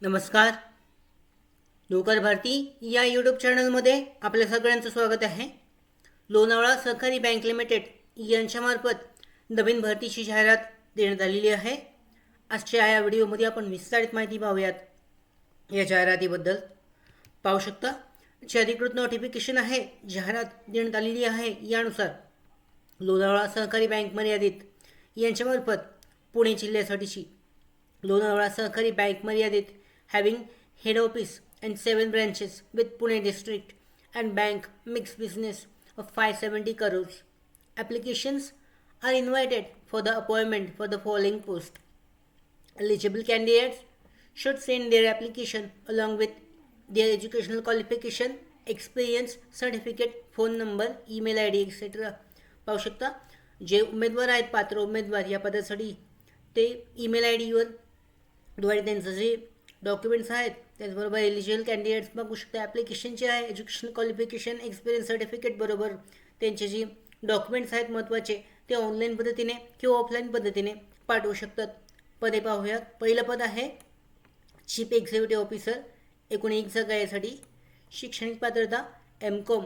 नमस्कार. नोकर भारती या यूट्यूब चॅनलमध्ये आपल्या सगळ्यांचं स्वागत आहे. लोणावळा सहकारी बँक लिमिटेड यांच्यामार्फत नवीन भरतीची जाहिरात देण्यात आलेली आहे. आजच्या या व्हिडिओमध्ये आपण विस्तारित माहिती पाहूयात या जाहिरातीबद्दल. पाहू शकता जे अधिकृत नोटिफिकेशन आहे, जाहिरात देण्यात आलेली आहे. यानुसार लोणावळा सहकारी बँक मर्यादित यांच्यामार्फत पुणे जिल्ह्यासाठीची लोणावळा सहकारी बँक मर्यादित having head office and 7 branches with Pune district and bank mixed business of 570 crores. Applications are invited for the appointment for the following post. Eligible candidates should send their application along with their educational qualification, experience, certificate, phone number, email ID etc. पाहू शकता जे उमेदवार आहेत, पात्र उमेदवार या पदासाठी ते ईमेल ID वर द्वारे त्यांचं जे डॉक्युमेंट्स आहेत त्याचबरोबर एलिजिबल कॅन्डिडेट्स बघू शकता. ॲप्लिकेशनचे आहे एज्युकेशनल क्वालिफिकेशन, एक्सपिरियन्स सर्टिफिकेट बरोबर त्यांचे जे डॉक्युमेंट्स आहेत महत्त्वाचे ते ऑनलाईन पद्धतीने किंवा ऑफलाईन पद्धतीने पाठवू शकतात. पदे पाहूयात. पहिलं पद आहे चीफ एक्झिक्युटिव्ह ऑफिसर. एकूण एक जागा यासाठी. शैक्षणिक पात्रता MCOM,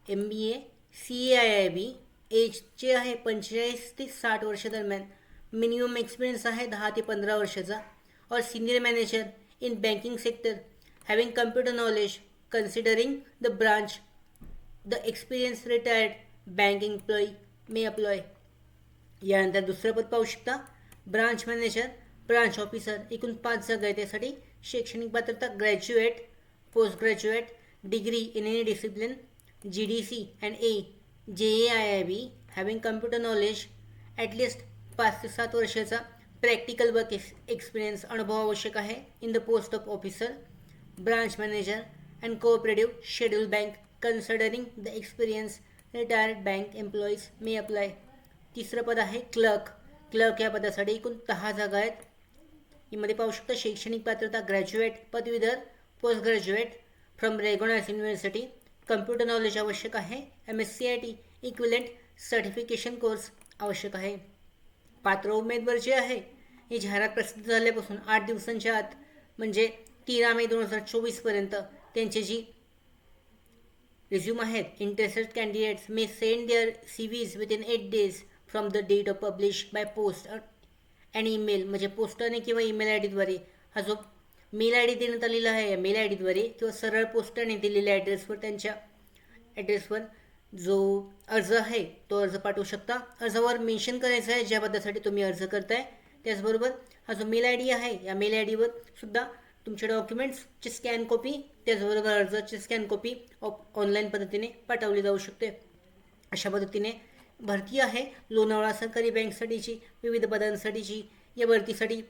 MBA, CAIIB. एज जे आहे 45 ते 60 वर्ष दरम्यान. मिनिमम एक्सपिरियन्स आहे 10 ते 15 वर्षाचा. और senior manager in banking sector having computer knowledge considering the branch. The experienced retired bank employee may apply. यानंतर दुसरं पद पाहू शकता ब्रांच मॅनेजर, ब्रांच ऑफिसर. एकूण 5 जागा आहेत त्यासाठी. शैक्षणिक पात्रता graduate, post graduate, degree in any discipline, GDC and A, JAIIB, having computer knowledge at least 5 ते 7 वर्षाचा. प्रॅक्टिकल वर्क एक्सपिरियन्स अनुभव आवश्यक आहे in the post of officer, branch manager and cooperative schedule bank considering the experience retired bank employees may apply. तिसरं पद आहे clerk. Clerk या पदासाठी एकूण 10 जागा आहेत. यामध्ये पाहू शकता शैक्षणिक पात्रता ग्रॅज्युएट, पदवीधर, post graduate from regular university. Computer knowledge आवश्यक आहे. MSCIT इक्विलेंट सर्टिफिकेशन कोर्स आवश्यक आहे. पात्र उमेदवार जे आहे ही जाहिरात प्रसिद्ध झाल्यापासून 8 दिवसांच्या आत म्हणजे 13 मे 2024 पर्यंत त्यांची जी रिझ्यूम आहेत, interested candidates may send their CVs within 8 days from the date of publish by post and email. म्हणजे पोस्टाने किंवा ईमेल IDद्वारे. हा जो मेल ID देण्यात आलेला आहे या मेल IDद्वारे किंवा सरळ पोस्टाने दिलेल्या ॲड्रेसवर त्यांच्या ॲड्रेसवर जो अर्ज आहे तो अर्ज पाठवू शकता. अर्जावर मेन्शन करायचं आहे ज्या पदासाठी तुम्ही अर्ज करताय. त्याचबरोबर हा जो मेल ID आहे या मेल IDवर सुद्धा तुमचे डॉक्युमेंट्सची स्कॅन कॉपी त्याचबरोबर अर्जाची स्कॅन कॉपी ऑनलाईन पद्धतीने पाठवली जाऊ शकते. अशा पद्धतीने भरती आहे लोणावळा सहकारी बँकसाठीची. विविध पदांसाठीची या भरतीसाठी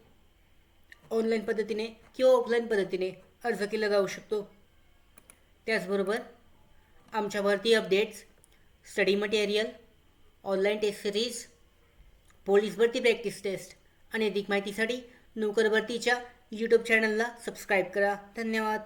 ऑनलाईन पद्धतीने किंवा ऑफलाईन पद्धतीने अर्ज केला जाऊ शकतो. त्याचबरोबर आमच्या भरती updates, study material, online test series, police भरती प्रॅक्टिस टेस्ट आणि अधिक माहितीसाठी नोकर भरतीच्या यूट्यूब चॅनलला सबस्क्राईब करा. धन्यवाद.